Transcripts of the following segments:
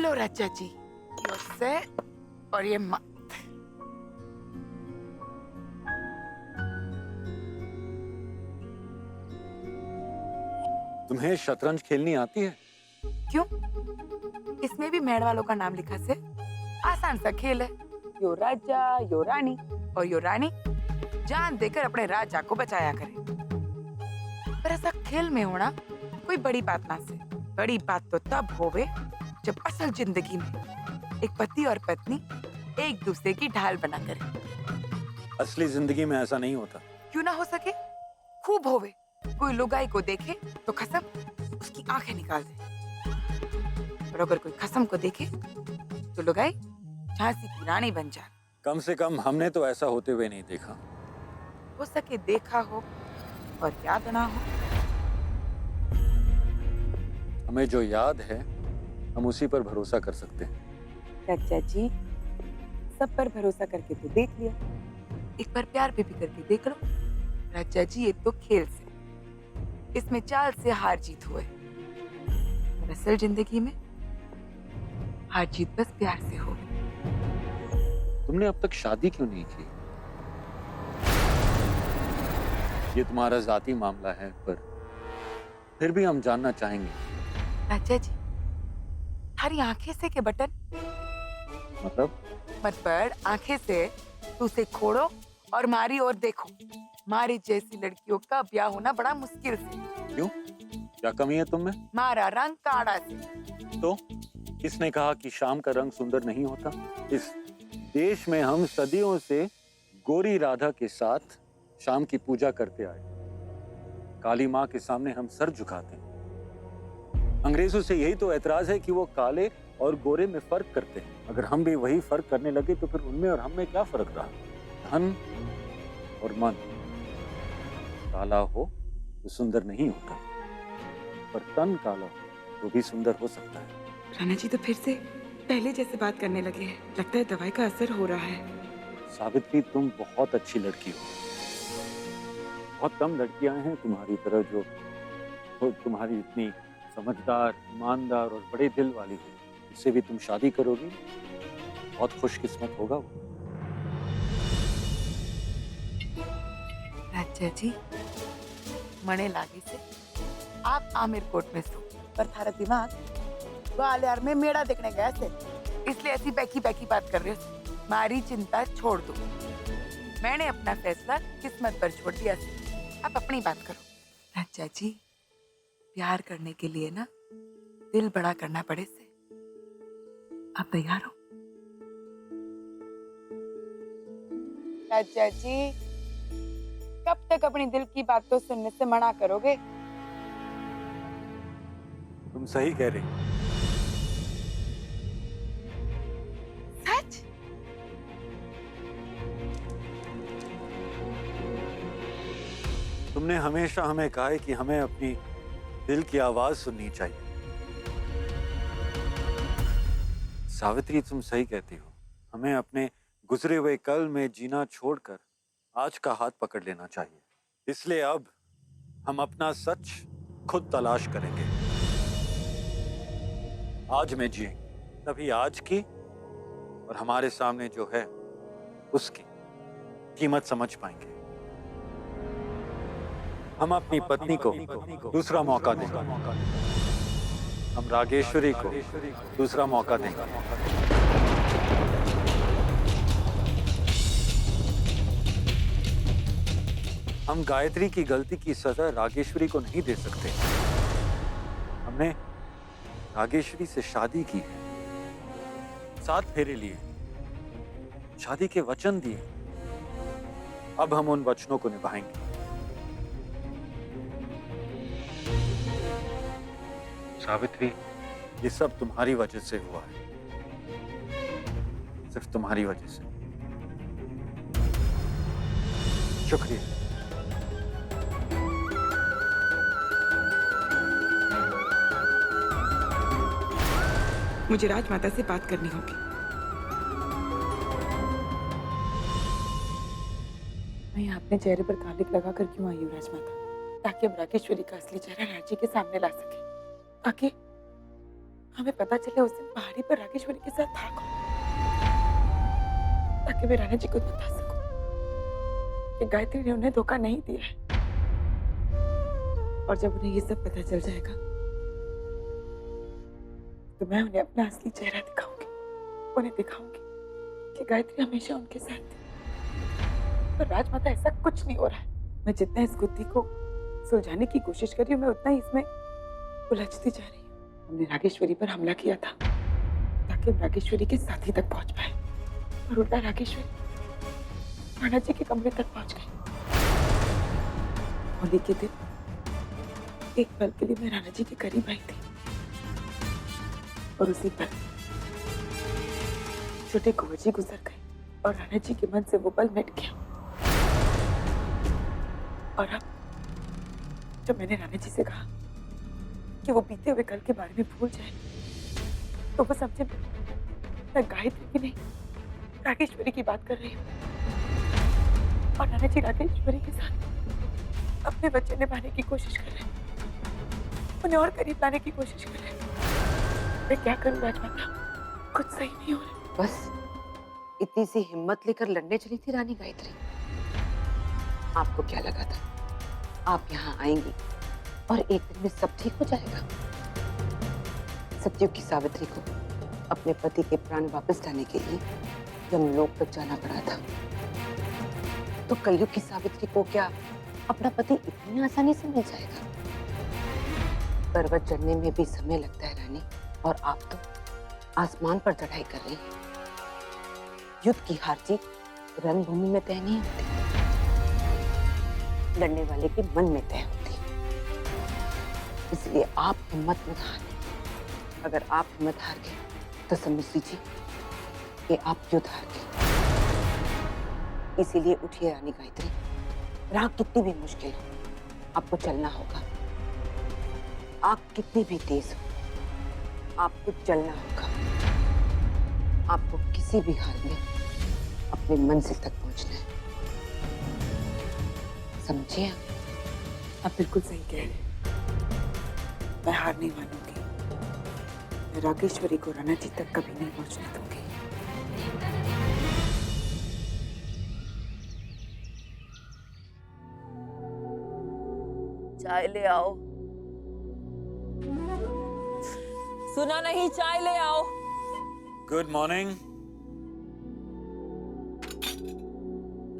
लो राजा जी, ये से और ये मत। तुम्हें शतरंज खेलनी आती है? क्यों? इसमें भी मेड़ वालों का नाम लिखा से आसान सा खेल है। यो राजा, यो रानी और यो रानी जान देकर अपने राजा को बचाया करे। पर ऐसा खेल में होना कोई बड़ी बात ना से। बड़ी बात तो तब होवे जब असल जिंदगी में एक पति और पत्नी एक दूसरे की ढाल बना करे। असली जिंदगी में ऐसा नहीं होता। क्यों ना हो सके? खूब होवे। कोई लुगाई को देखे तो खसम उसकी आंखें निकाल दे, और अगर कोई खसम को देखे तो लुगाई झांसी की रानी बन जाए। कम से कम हमने तो ऐसा होते हुए नहीं देखा। हो सके देखा हो और याद ना हो। हमें जो याद है हम उसी पर भरोसा कर सकते हैं। राजा जी, सब पर भरोसा करके तो देख लिया, एक बार प्यार पे भी करके देख लो। राजा जी, ये तो खेल से, इसमें चाल से हार जीत हुए, और असल जिंदगी में हार जीत बस प्यार से हो। तुमने अब तक शादी क्यों नहीं की? ये तुम्हारा जाती मामला है, पर फिर भी हम जानना चाहेंगे। राजा जी, थारी आंखें से के बटन मतलब? मत पड़ आंखें से, तू उसे खोड़ो और मारी और देखो। मारी जैसी लड़कियों का ब्याह होना बड़ा मुश्किल से। क्यों? क्या कमी है तुम में? मारा रंग काड़ा से। तो किसने कहा कि शाम का रंग सुंदर नहीं होता? इस देश में हम सदियों से गोरी राधा के साथ शाम की पूजा करते आए। काली माँ के सामने हम सर झुकाते हैं। अंग्रेजों से यही तो ऐतराज है कि वो काले और गोरे में फर्क करते हैं। अगर हम भी वही फर्क करने लगे तो फिर उनमें और हम में क्या फर्क रहा? धन और मन। काला हो तो सुंदर नहीं होता, पर तन काला हो तो भी सुंदर हो सकता है। राणा जी तो फिर से पहले जैसे बात करने लगे हैं। लगता है दवाई का असर हो रहा है। सावित्री, तुम बहुत अच्छी लड़की हो। बहुत कम लड़कियां हैं तुम्हारी तरह जो तुम्हारी इतनी समझदार, ईमानदार और बड़े दिल वाली हो। इससे भी तुम शादी करोगी, बहुत खुशकिस्मत होगा वो। राजा जी, मने लागे से आप आमिर कोट में सो, पर थारा दिमाग ग्वालियर में मेला देखने गया से, इसलिए ऐसी बैकी बैकी बात कर रहे हो। मारी चिंता छोड़ दो, मैंने अपना फैसला किस्मत पर छोड़ दिया से। आप अपनी बात करो। राजा जी, प्यार करने के लिए ना दिल बड़ा करना पड़े से। आप तैयार हो? राजा जी, कब तक अपनी दिल की बातों सुनने से मना करोगे? तुम सही कह रही हो। सच? तुमने हमेशा हमें कहा है कि हमें अपनी दिल की आवाज सुननी चाहिए। सावित्री, तुम सही कहती हो। हमें अपने गुजरे हुए कल में जीना छोड़कर आज का हाथ पकड़ लेना चाहिए। इसलिए अब हम अपना सच खुद तलाश करेंगे। आज में जिएंगे, तभी आज की और हमारे सामने जो है उसकी कीमत समझ पाएंगे। हम अपनी पत्नी को दूसरा मौका देंगे। हम रागेश्वरी को दूसरा मौका देंगे। हम गायत्री की गलती की सजा रागेश्वरी को नहीं दे सकते। हमने रागेश्वरी से शादी की है, 7 फेरे लिए, शादी के वचन दिए। अब हम उन वचनों को निभाएंगे। सावित्री, ये सब तुम्हारी वजह से हुआ है, सिर्फ तुम्हारी वजह से। शुक्रिया। मुझे राजमाता से बात करनी होगी। मैं यहाँ अपने चेहरे पर कालिक लगाकर क्यों आई हूँ राजमाता? ताकि हम रागेश्वरी का असली चेहरा राज्य के सामने ला सके, ताकि हमें पता चले उस दिन पहाड़ी पर राकेश्वरी के साथ था कौन, ताकि मैं राणा जी को बता सकूं कि गायत्री ने उन्हें धोखा नहीं दिया है। और जब उन्हें ये सब पता चल जाएगा तो मैं उन्हें अपना असली चेहरा दिखाऊंगी। उन्हें दिखाऊंगी कि गायत्री हमेशा उनके साथ थी। पर राजमाता, ऐसा कुछ नहीं हो रहा है। मैं जितना इस गुत्थी को सुलझाने की कोशिश कर रही हूँ, मैं उतना ही इसमें उलझती जा रही हूँ। हमने राकेश्वरी पर हमला किया था ताकि हम राकेश्वरी के साथी तक पहुंच पाए, और उल्टा राकेश्वरी राणा जी के कमरे तक पहुंच गई। होली के दिन एक पल के लिए मैं राणा जी के करीब आई थी, और उसी पल छोटे कुंवर जी गुजर गए और राणा जी के मन से वो पल मिट गया। और अब जब मैंने राणा जी से कहा कि वो बीते हुए कल के बारे में भूल जाए, तो वो समझे मैं गायत्री की नहीं राकेश्वरी की बात कर रही हूँ। और राणा जी राकेश्वरी के साथ अपने बच्चे निभाने की कोशिश कर रहे हैं, उन्हें और करीब लाने की कोशिश कर रहे हैं। मैं क्या करूं राजमाता, कुछ सही नहीं हो रहा। बस इतनी सी हिम्मत लेकर लड़ने चली थी रानी गायत्री। आपको क्या लगा था आप यहाँ आएंगी और एक दिन में सब ठीक हो जाएगा? सतयुग की सावित्री को अपने पति के प्राण वापस लाने के लिए यमलोक तक जाना पड़ा था, तो कलयुग की सावित्री को क्या अपना पति इतनी आसानी से मिल जाएगा? पर्वत चढ़ने में भी समय लगता है रानी, और आप तो आसमान पर चढ़ाई कर रही हैं। युद्ध की हार जीत रणभूमि में तय नहीं होती, लड़ने वाले के मन में तय होती। इसलिए आप हिम्मत मत हारें। अगर आप हिम्मत हार गए तो समझ लीजिए कि आप युद्ध हार गए। इसीलिए उठिए रानी गायत्री, राह कितनी भी मुश्किल हो आपको चलना होगा। आग कितनी भी तेज हो आपको चलना होगा। आपको किसी भी हाल में अपने मंजिल तक पहुंचना है, समझिए? आप बिल्कुल सही कह रहे हैं। मैं हार नहीं मानूंगी। मैं राकेश्वरी को राणा जी तक कभी नहीं पहुंचने दूंगी। चाय ले आओ। सुना नहीं, चाय ले आओ। Good morning.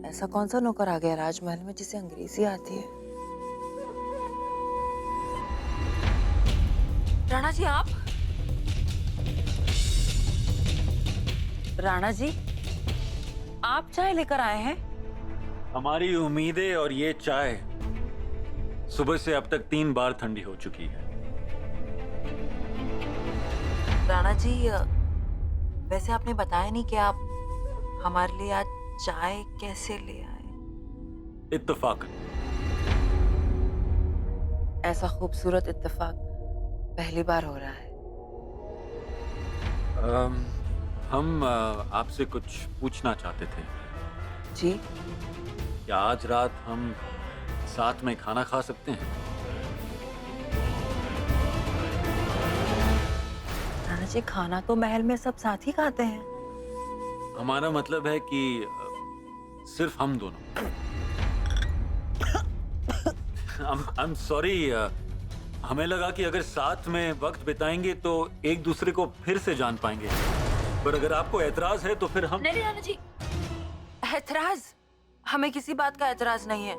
ऐसा कौन सा नौकर आ गया राजमहल में जिसे अंग्रेजी आती है? राणा जी, आप? राणा जी, आप चाय लेकर आए हैं? हमारी उम्मीदें और ये चाय सुबह से अब तक 3 बार ठंडी हो चुकी है। राणा जी, वैसे आपने बताया नहीं कि आप हमारे लिए आज चाय कैसे ले आए? इत्तेफाकन। ऐसा खूबसूरत इत्तेफाक पहली बार हो रहा है। हम आपसे कुछ पूछना चाहते थे। जी? क्या आज रात हम साथ में खाना खा सकते हैं? राणा जी, खाना तो महल में सब साथ ही खाते हैं। हमारा मतलब है कि सिर्फ हम दोनों। I'm sorry, हमें लगा कि अगर साथ में वक्त बिताएंगे तो एक दूसरे को फिर से जान पाएंगे, पर अगर आपको एतराज है तो फिर हम... नहीं राणा जी, एतराज? हमें किसी बात का एतराज नहीं है।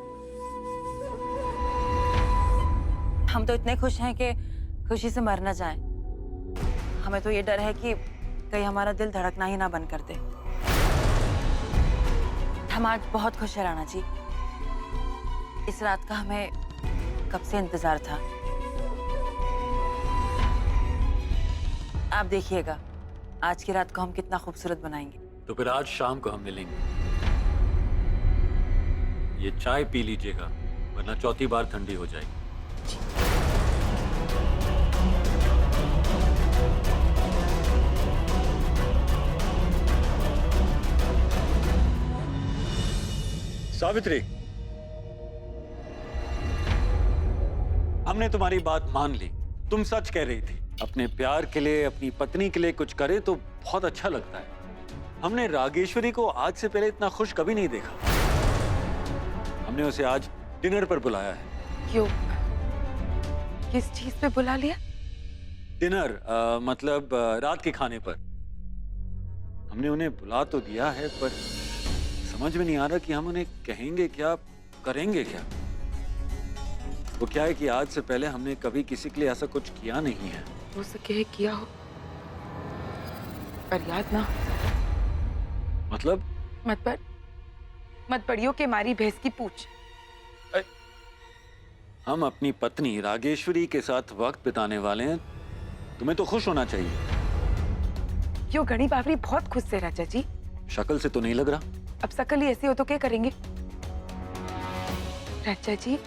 हम तो इतने खुश हैं कि खुशी से मर न जाएं। हमें तो ये डर है कि कहीं हमारा दिल धड़कना ही ना बंद कर दे। हम आज बहुत खुश हैं राणा जी। इस रात का हमें कब से इंतजार था। आप देखिएगा आज की रात को हम कितना खूबसूरत बनाएंगे। तो फिर आज शाम को हम मिलेंगे। ये चाय पी लीजिएगा, वरना चौथी बार ठंडी हो जाएगी। सावित्री, हमने तुम्हारी बात मान ली। तुम सच कह रही थी। अपने प्यार के लिए, अपनी पत्नी के लिए कुछ करे तो बहुत अच्छा लगता है। हमने रागेश्वरी को आज से पहले इतना खुश कभी नहीं देखा। हमने उसे आज डिनर पर बुलाया है। क्यों? किस चीज पे बुला लिया? डिनर मतलब रात के खाने पर। हमने उन्हें बुला तो दिया है, पर समझ में नहीं आ रहा कि हम उन्हें कहेंगे क्या, करेंगे क्या। वो क्या है कि आज से पहले हमने कभी किसी के लिए ऐसा कुछ किया नहीं है। हो सके किया हो, पर याद ना। मतलब? मत पड़ियो के मारी भैंस की पूछ। हम अपनी पत्नी रागेश्वरी के साथ वक्त बिताने वाले हैं, तुम्हें तो खुश होना चाहिए। क्यों गणी बावरी बहुत खुश से राजा जी। शक्ल से तो नहीं लग रहा। अब शकल ही ऐसी हो तो क्या करेंगे राजा जी।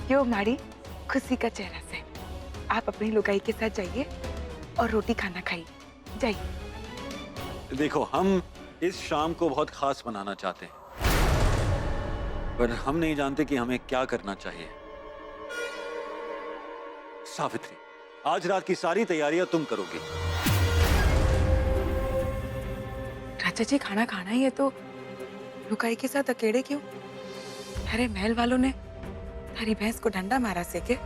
क्यों मारी खुशी का चेहरा से। आप अपनी लुगाई के साथ जाइए और रोटी खाना खाइए, जाइए। देखो, हम इस शाम को बहुत खास बनाना चाहते हैं, पर हम नहीं जानते कि हमें क्या करना चाहिए। सावित्री, आज रात की सारी तैयारियां तुम करोगी। राजा जी खाना खाना ही है तो लुगाई के साथ अकेले क्यों? अरे महल वालों ने थारी भैंस को डंडा मारा से के?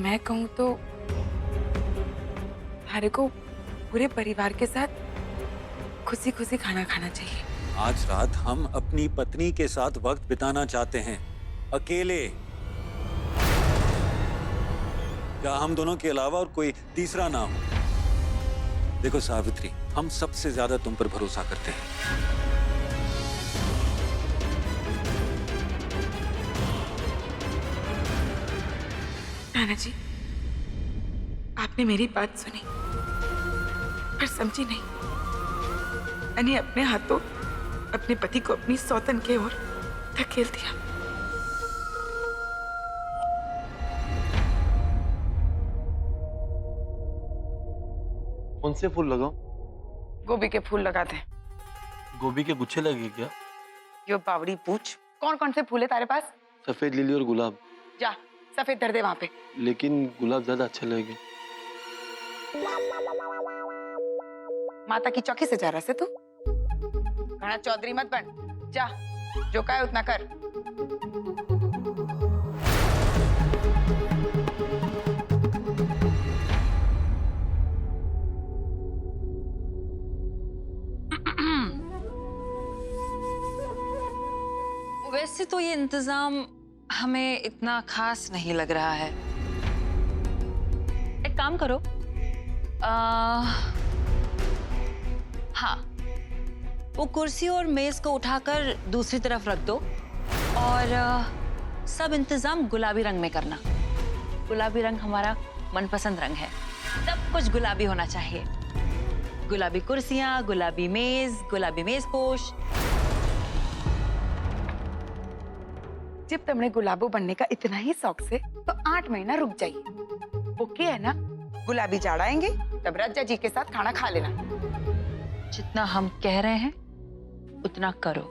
मैं कहूं तो थारे को पूरे परिवार के साथ खुशी खुशी खाना खाना चाहिए। आज रात हम अपनी पत्नी के साथ वक्त बिताना चाहते हैं, अकेले। या हम दोनों के अलावा और कोई तीसरा ना हो। देखो सावित्री, हम सबसे ज्यादा तुम पर भरोसा करते हैं। नाना जी, आपने मेरी बात सुनी पर समझी नहीं। मैंने अपने हाथों अपने पति को अपनी सौतन के ओर धकेल दिया। कौन से फूल लगाऊं? गोभी के फूल लगा दे। गोभी के गुच्छे लगे क्या? यो बावड़ी पूछ, कौन कौन से फूल है तारे पास? सफेद लिली और गुलाब। जा सफेद धर दे वहां पे। लेकिन गुलाब ज्यादा अच्छे लगेंगे। माता की चौकी से जा रहा से तू? घना चौधरी मत बन। जा, जो का है उतना कर। वैसे तो ये इंतजाम हमें इतना खास नहीं लग रहा है। एक काम करो, हाँ, वो कुर्सी और मेज को उठाकर दूसरी तरफ रख दो और सब इंतजाम गुलाबी रंग में करना। गुलाबी रंग हमारा मनपसंद रंग है। सब कुछ गुलाबी होना चाहिए। गुलाबी कुर्सियां, गुलाबी मेज पोश। जब तुमने गुलाबो बनने का इतना ही शौक से तो 8 महीना रुक जाइए। ओके है ना? गुलाबी जाड़ आएंगे तब राजा जी के साथ खाना खा लेना। जितना हम कह रहे हैं उतना करो।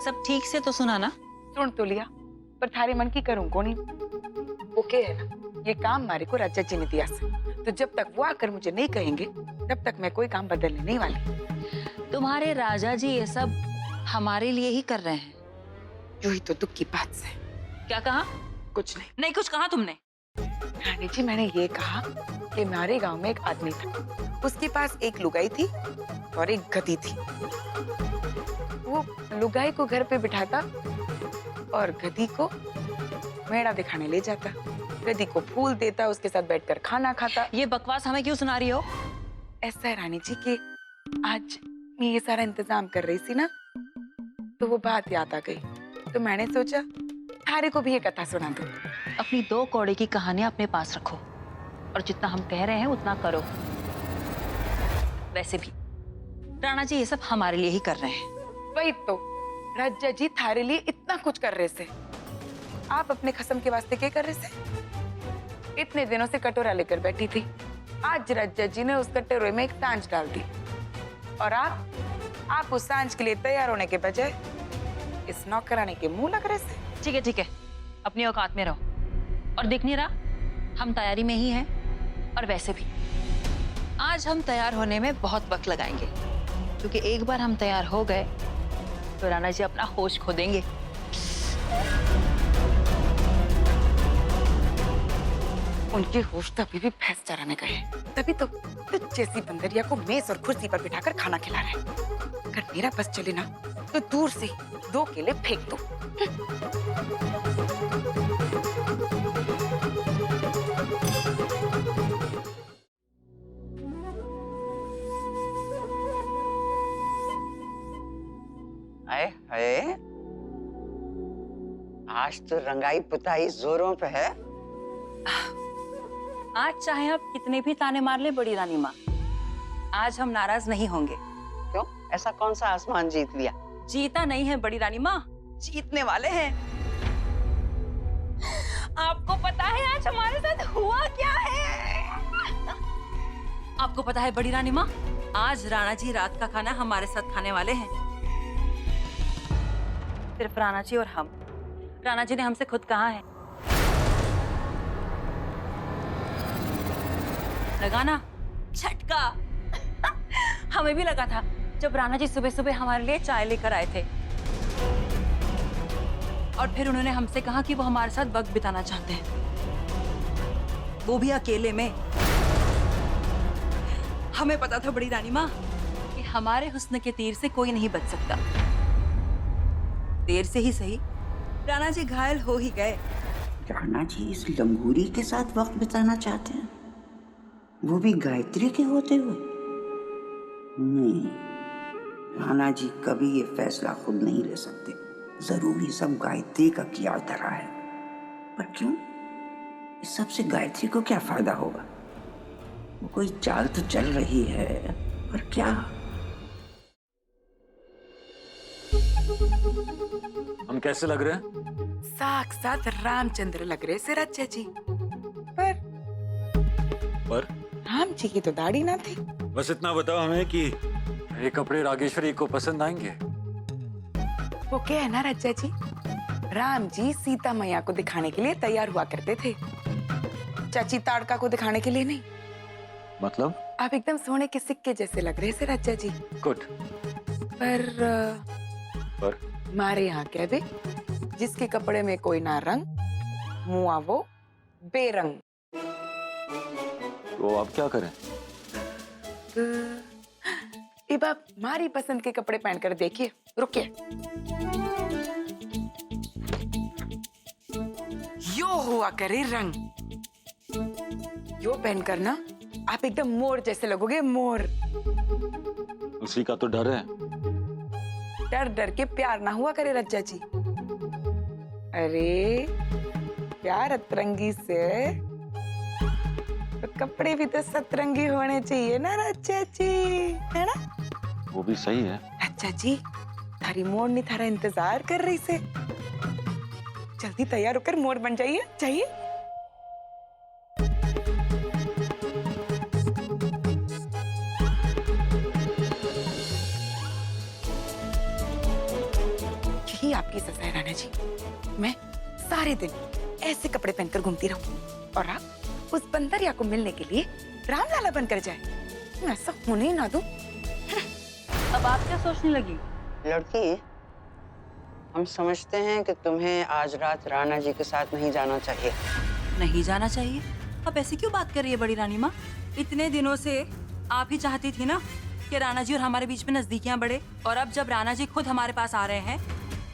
सब ठीक से तो सुना ना? सुन तो लिया, पर थारे मन की करूं को नहीं। ओके है ना? ये काम मारे को राजा जी ने दिया से, तो जब तक वो आकर मुझे नहीं कहेंगे तब तक मैं कोई काम बदलने नहीं वाली। तुम्हारे राजा जी ये सब हमारे लिए ही कर रहे हैं। यूं ही तो दुख की बात से। क्या कहा? कुछ नहीं। नहीं कुछ कहा तुमने? रानी जी, मैंने ये कहा कि हमारे गांव में एक आदमी था, उसके पास एक लुगाई थी और एक गधी थी। वो लुगाई को घर पे बिठाता और गधी को मेड़ा दिखाने ले जाता। गधी को फूल देता, उसके साथ बैठकर खाना खाता। ये बकवास हमें क्यों सुना रही हो? ऐसा है रानी जी कि आज मैं ये सारा इंतजाम कर रही थी ना, तो वो बात याद आ गई, तो मैंने सोचा थारे को भी ये कथा सुना दूं। अपनी 2 कौड़े की कहानियां अपने पास रखो और जितना हम कह रहे हैं उतना करो। वैसे भी राणा जी ये सब हमारे लिए ही कर रहे हैं। वही तो, राजा जी थारे लिए इतना कुछ कर रहे थे, आप अपने खसम के वास्ते क्या कर रहे थे? इतने दिनों से कटोरा लेकर बैठी थी, आज राजा जी ने उस कटोरे में एक सांझ डाल दी और आप उस सांझ के लिए तैयार होने के बजाय इस नौकरानी के मुंह लग रहे थे। ठीक है, अपनी औकात में रहो। और दिख नहीं रहा, हम तैयारी में ही हैं। और वैसे भी आज हम तैयार होने में बहुत वक्त लगाएंगे, क्योंकि एक बार हम तैयार हो गए तो राणा जी अपना होश खो देंगे। उनके होश तो अभी भी भैंस चराने गए हैं। तभी तो जैसी बंदरिया को मेज और कुर्सी पर बिठाकर खाना खिला रहे हैं। अगर मेरा बस चले ना तो दूर से 2 केले फेंक दो। आए हाय, आज तो रंगाई पुताई जोरों पे है। आज चाहे आप कितने भी ताने मार ले बड़ी रानी माँ, आज हम नाराज नहीं होंगे। क्यों? ऐसा कौन सा आसमान जीत लिया? जीता नहीं है बड़ी रानी माँ, जीतने वाले हैं। आपको पता है आज हमारे साथ हुआ क्या है? आपको पता है बड़ी रानी माँ, आज राणा जी रात का खाना हमारे साथ खाने वाले हैं। सिर्फ राणा जी और हम। राणा जी ने हमसे खुद कहा है, लगा ना झटका। हमें भी लगा था जब राणा जी सुबह सुबह हमारे लिए चाय लेकर आए थे, और फिर उन्होंने हमसे कहा कि वो हमारे साथ वक्त बिताना चाहते हैं, वो भी अकेले में। हमें पता था बड़ी रानी माँ कि हमारे हुस्न के तीर से कोई नहीं बच सकता। देर से ही सही राणा जी घायल हो ही गए। राणा जी इस लंगूरी के साथ वक्त बिताना चाहते हैं, वो भी गायत्री के होते हुए? नहीं, राणा जी कभी ये फैसला खुद नहीं ले सकते। जरूरी सब गायत्री का किया धरा है। पर क्यों? इस सब से गायत्री को क्या फायदा होगा? वो कोई चाल तो चल रही है, पर क्या? हम कैसे लग रहे हैं? साक्षात रामचंद्र लग रहे से रच्चा जी। पर राम जी की तो दाढ़ी ना थी। बस इतना बताओ हमें कि ये कपड़े रागेश्वरी को पसंद आएंगे? वो क्या है ना रज्जा जी, राम जी सीता मैया को दिखाने के लिए तैयार हुआ करते थे, चाची ताड़का को दिखाने के लिए नहीं। मतलब? आप एकदम सोने के सिक्के जैसे लग रहे से रज्जा जी। गुड। पर हमारे यहाँ कह दे, जिसके कपड़े में कोई ना रंग, मुआ वो बेरंग। तो आप क्या करें? अब आप हमारी पसंद के कपड़े पहनकर देखिए। रुकिए, यो हुआ करे रंग। यो पहनकर ना आप एकदम मोर जैसे लगोगे, मोर। उसी का तो डर है। डर डर के प्यार ना हुआ करे रज्जा जी। अरे प्यार अतरंगी से तो कपड़े भी तो सतरंगी होने चाहिए ना रज्जा जी, है ना? वो भी सही है। रज्जा जी, थारी मोर नहीं थारा इंतजार कर रही से। जल्दी तैयार होकर मोर बन जाइए। चाहिए यही आपकी सजा है राणा जी। मैं सारे दिन ऐसे कपड़े पहनकर घूमती रहूं और आप उस बंदरिया को मिलने के लिए रामलाला बनकर जाए। मैं ऐसा होने ही ना दूं। अब आप क्या सोचने लगी? लड़की, हम समझते हैं कि तुम्हें आज रात राणा जी के साथ नहीं जाना चाहिए। नहीं जाना चाहिए? अब ऐसी क्यों बात कर रही है बड़ी रानी माँ? इतने दिनों से आप ही चाहती थी ना कि राणा जी और हमारे बीच में नजदीकियां बढ़े, और अब जब राणा जी खुद हमारे पास आ रहे हैं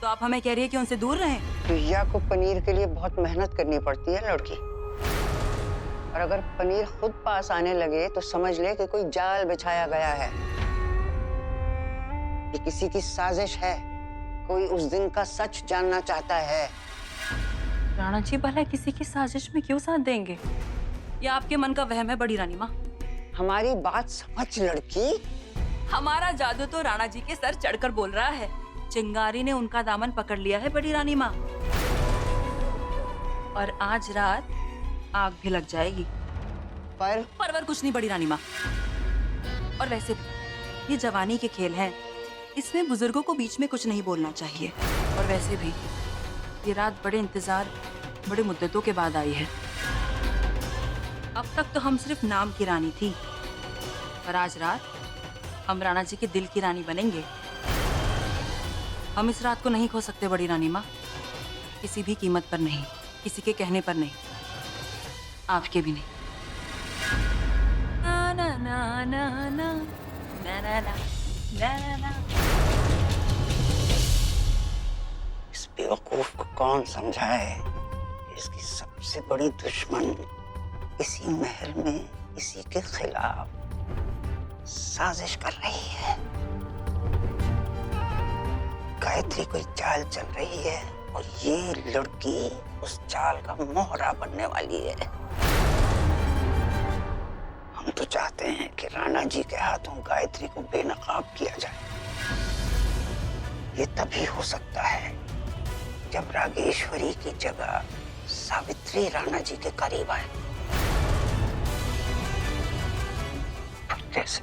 तो आप हमें कह रही है कि उनसे दूर रहें। प्रिया को पनीर के लिए बहुत मेहनत करनी पड़ती है लड़की, और अगर पनीर खुद पास आने लगे तो समझ ले कि कोई जाल बिछाया गया है, कि किसी की साजिश है, कोई उस दिन का सच जानना चाहता है। राणा जी भला किसी की साजिश में क्यों साथ देंगे? या आपके मन का वहम है बड़ी रानी माँ? हमारी बात समझ लड़की। हमारा जादू तो राणा जी के सर चढ़कर बोल रहा है। चिंगारी ने उनका दामन पकड़ लिया है बड़ी रानी माँ, और आज रात आग भी लग जाएगी। पर कुछ नहीं बड़ी रानी माँ। और वैसे भी ये जवानी के खेल हैं, इसमें बुजुर्गों को बीच में कुछ नहीं बोलना चाहिए। और वैसे भी ये रात बड़े इंतजार बड़े मुद्दतों के बाद आई है। अब तक तो हम सिर्फ नाम की रानी थी, पर आज रात हम राणा जी के दिल की रानी बनेंगे। हम इस रात को नहीं खो सकते बड़ी रानी माँ, किसी भी कीमत पर नहीं, किसी के कहने पर नहीं, आपके भी नहीं। ना ना ना ना ना ना ना ना ना ना। इस बेवकूफ को कौन समझाए कि इसकी सबसे बड़ी दुश्मन इसी महल में इसी के खिलाफ साजिश कर रही है। गायत्री कोई चाल चल रही है और ये लड़की उस चाल का मोहरा बनने वाली है। हम तो चाहते हैं कि राणा जी के हाथों गायत्री को बेनकाब किया जाए। ये तभी हो सकता है जब रागेश्वरी की जगह सावित्री राणा जी के करीब आए। जैसे